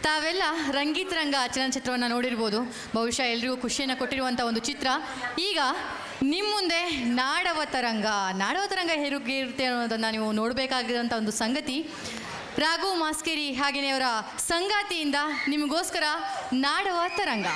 ತಾವೆಲ್ಲ ರಂಗಿತ್ ರಂಗ ಚಲನಚಿತ್ರವನ್ನು ನೋಡಿರ್ಬೋದು. ಬಹುಶಃ ಎಲ್ರಿಗೂ ಖುಷಿಯನ್ನು ಕೊಟ್ಟಿರುವಂಥ ಒಂದು ಚಿತ್ರ. ಈಗ ನಿಮ್ಮ ಮುಂದೆ ನಾಡವತರಂಗ ಹೇಗಿರುತ್ತೆ ಅನ್ನೋದನ್ನು ನೀವು ನೋಡಬೇಕಾಗಿರುವಂಥ ಒಂದು ಸಂಗತಿ. ರಾಘು ಮಾಸ್ಕೇರಿ ಹಾಗೆಯೇ ಅವರ ಸಂಗಾತಿಯಿಂದ ನಿಮಗೋಸ್ಕರ ನಾಡವತರಂಗ.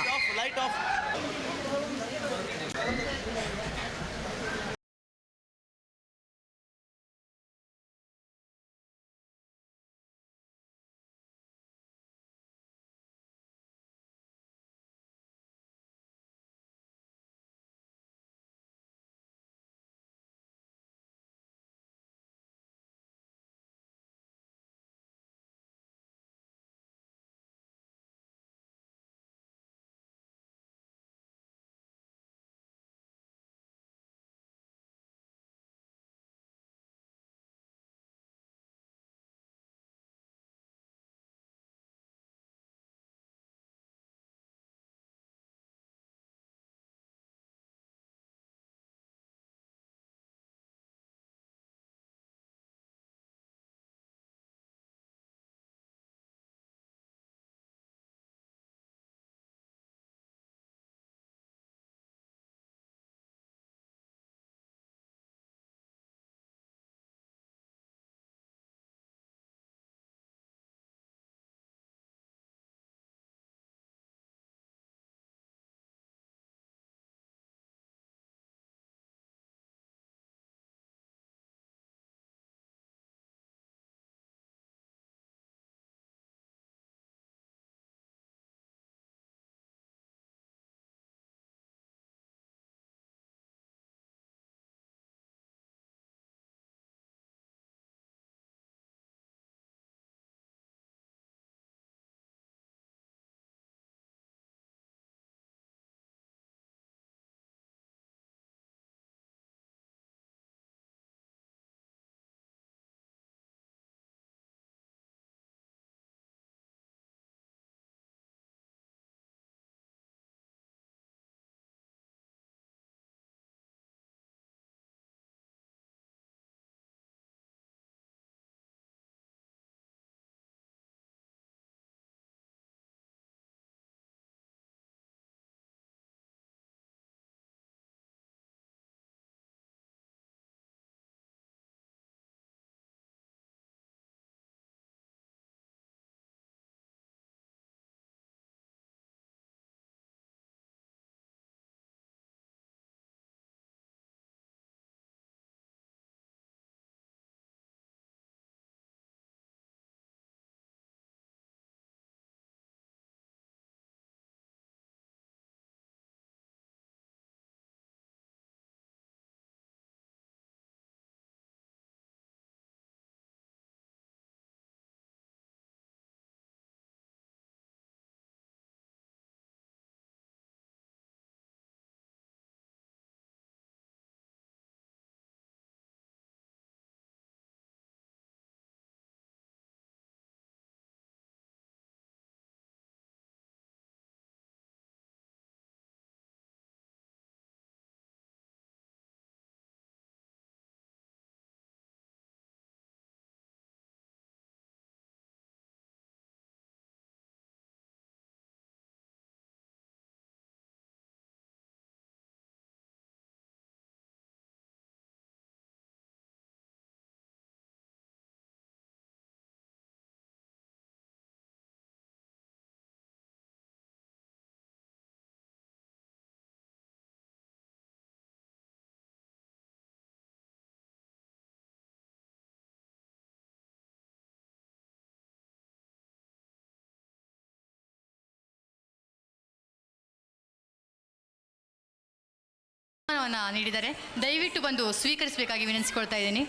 ನೀಡಿದ್ದಾರೆ. ದಯವಿಟ್ಟು ಬಂದು ಸ್ವೀಕರಿಸಬೇಕಾಗಿ ವಿನಂತಿಸಿಕೊಳ್ತಾ ಇದ್ದೀನಿ.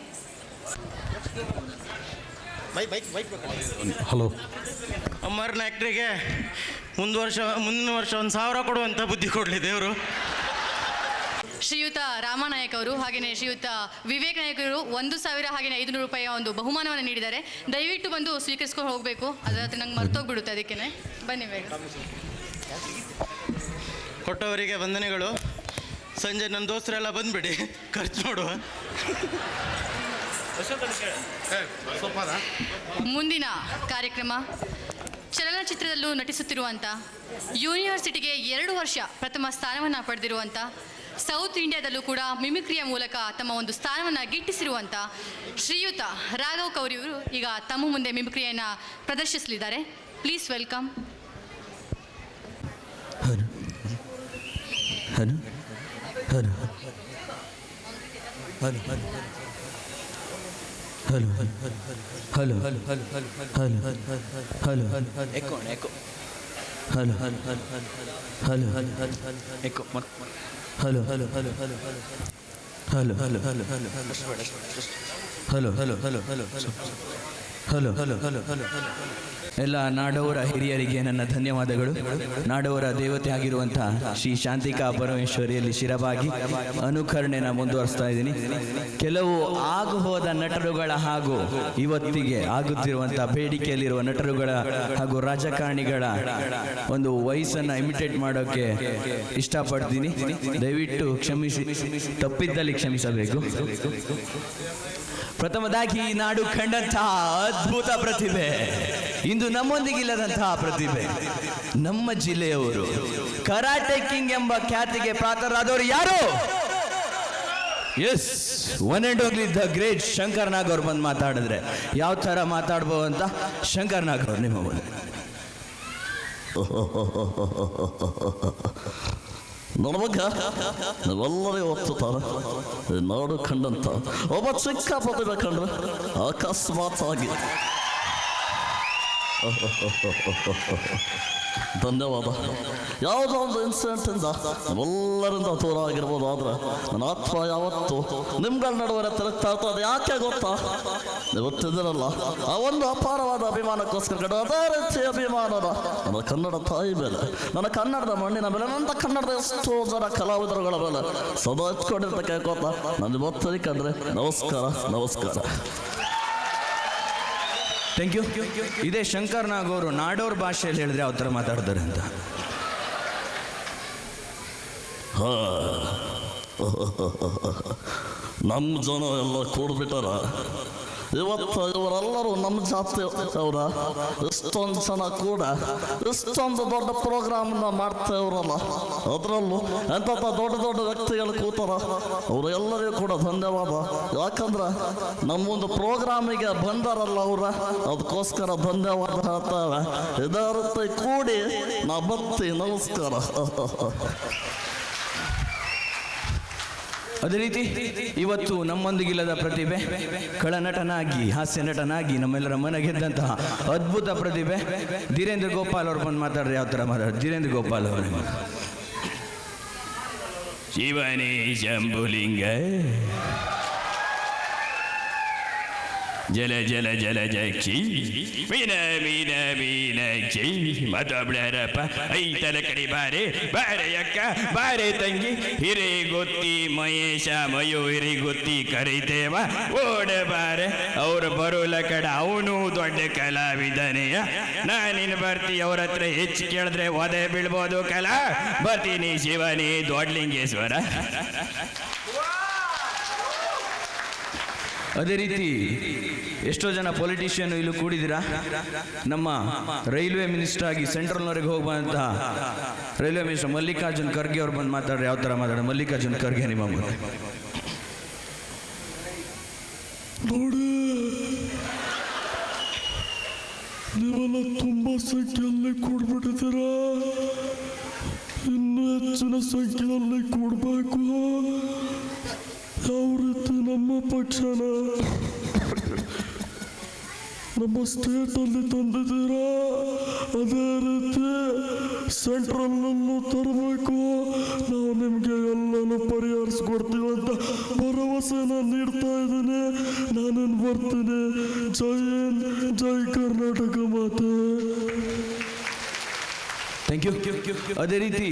ಹಲೋ. ಅಮರ್ನ ಆ್ಯಕ್ಟ್ರಿಗೆ ಮುಂದಿನ ವರ್ಷ 1,000 ಕೊಡುವಂಥ ಬುದ್ಧಿ ಕೊಡಲಿ ದೇವರು. ಶ್ರೀಯುತ ರಾಮನಾಯಕ್ ಅವರು ಹಾಗೆಯೇ ಶ್ರೀಯುತ ವಿವೇಕ್ ನಾಯಕ್ ಅವರು 1,000 ಹಾಗೆಯೇ 500 ರೂಪಾಯಿಯ ಒಂದು ಬಹುಮಾನವನ್ನು ನೀಡಿದ್ದಾರೆ. ದಯವಿಟ್ಟು ಬಂದು ಸ್ವೀಕರಿಸ್ಕೊಂಡು ಹೋಗಬೇಕು. ಅದರ ನಂಗೆ ಮರ್ತೋಗ್ಬಿಡುತ್ತೆ, ಅದಕ್ಕೇ ಬನ್ನಿ ಬೇಗ. ಕೊಟ್ಟವರಿಗೆ ವಂದನೆಗಳು. ಸಂಜೆ ನನ್ನ ದೋಸ್ತರೆಲ್ಲ ಬಂದುಬಿಡಿ, ಖರ್ಚು ಮಾಡುವ. ಮುಂದಿನ ಕಾರ್ಯಕ್ರಮ ಚಲನಚಿತ್ರದಲ್ಲೂ ನಟಿಸುತ್ತಿರುವಂಥ, ಯೂನಿವರ್ಸಿಟಿಗೆ 2 ವರ್ಷ ಪ್ರಥಮ ಸ್ಥಾನವನ್ನು ಪಡೆದಿರುವಂಥ, ಸೌತ್ ಇಂಡಿಯಾದಲ್ಲೂ ಕೂಡ ಮಿಮಿಕ್ರಿಯ ಮೂಲಕ ತಮ್ಮ ಒಂದು ಸ್ಥಾನವನ್ನು ಗಿಟ್ಟಿಸಿರುವಂಥ ಶ್ರೀಯುತ ರಾಘವ್ ಕೌರಿ ಅವರು ಈಗ ತಮ್ಮ ಮುಂದೆ ಮಿಮಿಕ್ರಿಯನ್ನು ಪ್ರದರ್ಶಿಸಲಿದ್ದಾರೆ. Please welcome. ಹನು ಹನು ಹನು ಹನು hello hello hello hello echo echo hello hello hello echo hello hello hello hello hello hello hello hello hello hello hello hello hello hello hello hello ಎಲ್ಲ ನಾಡವರ ಹಿರಿಯರಿಗೆ ನನ್ನ ಧನ್ಯವಾದಗಳು. ನಾಡವರ ದೇವತೆ ಆಗಿರುವಂಥ ಶ್ರೀ ಶಾಂತಿಕಾ ಪರಮೇಶ್ವರಿಯಲ್ಲಿ ಶಿರವಾಗಿ ಅನುಕರಣೆನ ಮುಂದುವರಿಸ್ತಾ ಇದ್ದೀನಿ. ಕೆಲವು ಆಗು ಹೋದ ನಟರುಗಳ ಹಾಗೂ ಇವತ್ತಿಗೆ ಆಗುತ್ತಿರುವಂಥ ಬೇಡಿಕೆಯಲ್ಲಿರುವ ನಟರುಗಳ ಹಾಗೂ ರಾಜಕಾರಣಿಗಳ ಒಂದು ವಯಸ್ಸನ್ನು ಇಮಿಟೇಟ್ ಮಾಡೋಕ್ಕೆ ಇಷ್ಟಪಡ್ತೀನಿ. ದಯವಿಟ್ಟು ಕ್ಷಮಿಸಿ, ತಪ್ಪಿದ್ದಲ್ಲಿ ಕ್ಷಮಿಸಬೇಕು. ಪ್ರಥಮದಾಗಿ ಈ ನಾಡು ಕಂಡಂತಹ ಅದ್ಭುತ ಪ್ರತಿಭೆ, ಇಂದು ನಮ್ಮೊಂದಿಗಿಲ್ಲದಂತಹ ಪ್ರತಿಭೆ, ನಮ್ಮ ಜಿಲ್ಲೆಯವರು, ಕರಾಟೆ ಕಿಂಗ್ ಎಂಬ ಖ್ಯಾತಿಗೆ ಪಾತ್ರರಾದವರು ಯಾರು? Yes, one and only the great Shankar Nag ಅವ್ರು ಬಂದು ಮಾತಾಡಿದ್ರೆ ಯಾವ ಥರ ಮಾತಾಡ್ಬೋದು ಅಂತ ಶಂಕರ್ ನಾಗ್ ಅವ್ರು ನಿಮ್ಮ ಮುಂದೆ. ನೋಡ್ಬೇಕ ನೀವೆಲ್ಲರೂ ಒತ್ತುತ್ತಾರೆ. ನಾಡು ಕಂಡಂತ ಒಬ್ಬ ಚಿಕ್ಕ ಪ್ರತಿಭೆ ಕಂಡ್ರೆ ಅಕಸ್ಮಾತ್ ಆಗಿ ಧನ್ಯವಾದ. ಯಾವುದೋ ಒಂದು ಇನ್ಸಿಡೆಂಟಿಂದ ಎಲ್ಲರಿಂದ ದೂರ ಆಗಿರ್ಬೋದು, ಆದ್ರೆ ನನ್ನ ಆತ್ಮ ಯಾವತ್ತು ನಿಮ್ಗಳ ನಡುವೆ ತಿರುಗ್ತಾ ಇರ್ತದೆ. ಯಾಕೆ ಗೊತ್ತಾ? ಇವತ್ತಿದ್ದೀರಲ್ಲ, ಆ ಒಂದು ಅಪಾರವಾದ ಅಭಿಮಾನಕ್ಕೋಸ್ಕರ ಅದೇ ರೀತಿ ಅಭಿಮಾನದ ನನ್ನ ಕನ್ನಡ ತಾಯಿ ಮೇಲೆ, ನನ್ನ ಕನ್ನಡದ ಮಣ್ಣಿನ ಮೇಲೆ, ನನ್ನ ಕನ್ನಡದ ಎಷ್ಟೋ ಜನ ಕಲಾವಿದರುಗಳ ಮೇಲೆ ಸದಾ ಇಟ್ಕೊಂಡಿರ್ತ ಕೇಳ್ಕೊತ ನನ್ನ ಇವತ್ತು ಕಂಡ್ರೆ ನಮಸ್ಕಾರ ನಮಸ್ಕಾರ. Thank you. ಇದೇ ಶಂಕರ್ ನಾಗ್ ಅವರು ನಾಡೋರ್ ಭಾಷೆಯಲ್ಲಿ ಹೇಳಿದ್ರೆ ಯಾವ ಥರ ಮಾತಾಡ್ತಾರೆ ಅಂತ. ನಮ್ಮ ಜನ ಎಲ್ಲ ಕೂಡ್ಬಿಟ್ಟಾರ. ಇವತ್ತು ಇವರೆಲ್ಲರೂ ನಮ್ಮ ಜಾತಿ ಅವರ ಇಷ್ಟೊಂದು ಜನ ಕೂಡ ಇಷ್ಟೊಂದು ದೊಡ್ಡ ಪ್ರೋಗ್ರಾಮ್ನ ಮಾಡ್ತೇವ್ರಲ್ಲ, ಅದರಲ್ಲೂ ಎಂಥ ದೊಡ್ಡ ದೊಡ್ಡ ವ್ಯಕ್ತಿಗಳು ಕೂತಾರ. ಅವರೆಲ್ಲರಿಗೂ ಕೂಡ ಧನ್ಯವಾದ. ಯಾಕಂದ್ರೆ ನಮ್ಮೊಂದು ಪ್ರೋಗ್ರಾಮಿಗೆ ಬಂದಾರಲ್ಲ ಅವರ, ಅದಕ್ಕೋಸ್ಕರ ಧನ್ಯವಾದ ಹೇಳ್ತೇವೆ. ಇದೇ ರೀತಿ ಕೂಡಿ ನಾ ಬರ್ತೀವಿ. ನಮಸ್ಕಾರ. ಅದೇ ರೀತಿ ಇವತ್ತು ನಮ್ಮೊಂದಿಗಿಲ್ಲದ ಪ್ರತಿಭೆ, ಖಳನಟನಾಗಿ ಹಾಸ್ಯ ನಟನಾಗಿ ನಮ್ಮೆಲ್ಲರ ಮನ ಗೆದ್ದಂತಹ ಅದ್ಭುತ ಪ್ರತಿಭೆ ಧೀರೇಂದ್ರ ಗೋಪಾಲ್ ಅವ್ರು ಬಂದು ಮಾತಾಡ್ರಿ ಯಾವ ಥರ ಮಾತಾಡ್ರಿ. ಧೀರೇಂದ್ರ ಗೋಪಾಲ್ ಅವರು. ಶಿವನೇ ಶಂಭುಲಿಂಗ ಜಲ ಜಲ ಜಲ ಜಕ್ಷಿ ಮೀನ ಮೀನ ಮೀನಕ್ಷಿ ಮತ್ತೊಬ್ಳರಪ್ಪ ಐತಲ ಕಡೆ ಬಾರೆ ಬಾರೆ ಅಕ್ಕ ಬಾರೆ ತಂಗಿ ಹಿರೇ ಗೊತ್ತಿ ಮಹೇಶ ಮಯೂರಿ ಗೊತ್ತಿ ಕರಿತೇವ ಓಡ ಬಾರೆ ಅವ್ರು ಬರೋಲ ಕಡ ಅವನು ದೊಡ್ಡ ಕಲಾವಿದನೆಯ. ನಾನಿನ್ ಬರ್ತಿ ಅವ್ರ ಹತ್ರ ಹೆಚ್ಚು ಕೇಳಿದ್ರೆ ಒದೆ ಬೀಳ್ಬೋದು ಕಲಾ. ಬರ್ತೀನಿ ಶಿವನೇ ದೊಡ್ಡಲಿಂಗೇಶ್ವರ. ಅದೇ ರೀತಿ ಎಷ್ಟೋ ಜನ ಪೊಲಿಟಿಷಿಯನ್ ಇಲ್ಲೂ ಕೂಡಿದ್ದೀರಾ. ನಮ್ಮ ರೈಲ್ವೆ ಮಿನಿಸ್ಟರ್ ಆಗಿ ಸೆಂಟ್ರಲ್ನವರೆಗೆ ಹೋಗುವಂತಹ ರೈಲ್ವೆ ಮಿನಿಸ್ಟರ್ ಮಲ್ಲಿಕಾರ್ಜುನ್ ಖರ್ಗೆ ಅವ್ರು ಬಂದು ಮಾತಾಡ್ರಿ ಯಾವ ಥರ ಮಾತಾಡ. ಮಲ್ಲಿಕಾರ್ಜುನ್ ಖರ್ಗೆ ನಿಮ್ಮ ಮುಂದೆ. ನೋಡಿ, ನೀವೆಲ್ಲ ತುಂಬಾ ಸಂಖ್ಯೆಯಲ್ಲಿ ಕೂಡ್ಬಿಟ್ಟಿದ್ದೀರ. ಇನ್ನೂ ಹೆಚ್ಚಿನ ಸಂಖ್ಯೆಯಲ್ಲಿ ಕೂಡಬೇಕು. ಯಾವ ರೀತಿ ನಮ್ಮ ಪಕ್ಷನ ನಮ್ಮ ಸ್ಟೇಟಲ್ಲಿ ತಂದಿದ್ದೀರಾ, ಅದೇ ರೀತಿ ಸೆಂಟ್ರಲ್ನಲ್ಲೂ ತರಬೇಕು. ನಾವು ನಿಮಗೆ ಎಲ್ಲನೂ ಪರಿಹರಿಸ್ಕೊಡ್ತೀವಿ ಅಂತ ಭರವಸೆನ ನೀಡ್ತಾ ಇದ್ದೀನಿ. ನಾನೇನು ಬರ್ತೀನಿ. ಜೈ ಹಿಂದ್, ಜೈ ಕರ್ನಾಟಕ ಮಾತೆ. Thank you. ಅದೇ ರೀತಿ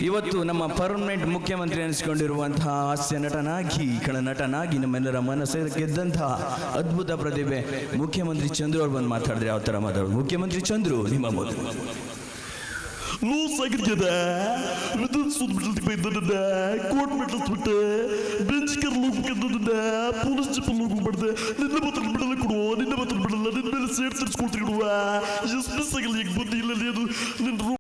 ಇವತ್ತು ನಮ್ಮ ಪರ್ಮನೆಂಟ್ ಮುಖ್ಯಮಂತ್ರಿ ಅನಿಸ್ಕೊಂಡಿರುವಂತಹ ಹಾಸ್ಯ ನಟನಾಗಿ ನಟನಾಗಿ ನಮ್ಮೆಲ್ಲರ ಮನಸ್ಸು ಗೆದ್ದಂತಹ ಅದ್ಭುತ ಪ್ರತಿಭೆ ಮುಖ್ಯಮಂತ್ರಿ ಚಂದ್ರು ಅವ್ರು ಬಂದು ಮಾತಾಡಿದ್ರೆ ಯಾವ ಥರ ಮಾತಾಡೋದು. ಮುಖ್ಯಮಂತ್ರಿ ಚಂದ್ರು ನಿಮ್ಮ ಮೊದಲು. ಲೂಸ್ ಆಗಿರ್ತದೆ, ವಿದ್ಯುತ್ ಸುತ್ತಬಿಟ್ಟು ಬೈದದ, ಕೋರ್ಟ್ ಮೆಟ್ಲಿಸ್ಬಿಟ್ಟೆ, ಬೆಂಚ್ ಕರ್ಲು ಹೋಗ್ಬೇಕಂತದ, ಪೊಲೀಸ್ ಜೀಪಲ್ಲಿ ಹೋಗ್ಬಿಡ್ದೆ. ನಿನ್ನ ಮಾತ್ರ ಬಿಡಲ್ಲ ಕೊಡು, ನಿನ್ನ ಮಾತ್ರ ಬಿಡಲ್ಲ, ನಿನ್ನ ಮೇಲೆ ಸೇಡ್ ತಿರ್ಸ್ಕೊಳ್ತಿಡುವ ಎಷ್ಟು ಸಿಗಲಿ ಈಗ ಬುದ್ಧಿ ಇಲ್ಲ ಅದು ನಿನ್ನ